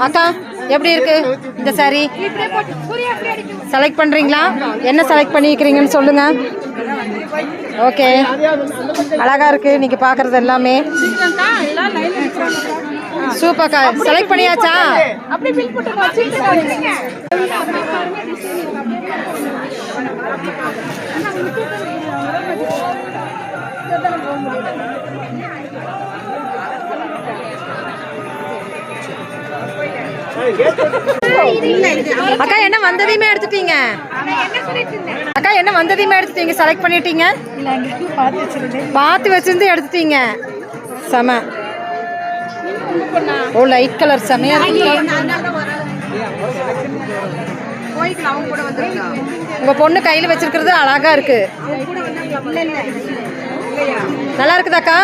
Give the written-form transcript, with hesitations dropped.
அக்கா எப்படி இருக்கு இந்த சாரி? செலக்ட் பண்றீங்களா? என்ன செலக்ட் பண்ணிக்கிறீங்கன்னு சொல்லுங்க. ஓகே, அழகா இருக்கு நீங்க பாக்குறது எல்லாமே. சூப்பர்க்கா, செலக்ட் பண்ணியாச்சா? அக்கா என்ன வந்ததையுமே எடுத்துட்டீங்க? அக்கா என்ன வந்ததையுமே எடுத்துட்டீங்க, செலக்ட் பண்ணிட்டீங்க? பார்த்து வச்சிருந்து எடுத்துட்டீங்க. செம. ஓ லைட் கலர் செமையா இருக்கு. உங்க பொண்ணு கையில வச்சிருக்கிறது அழகா இருக்கு. நல்லா இருக்குதாக்கா?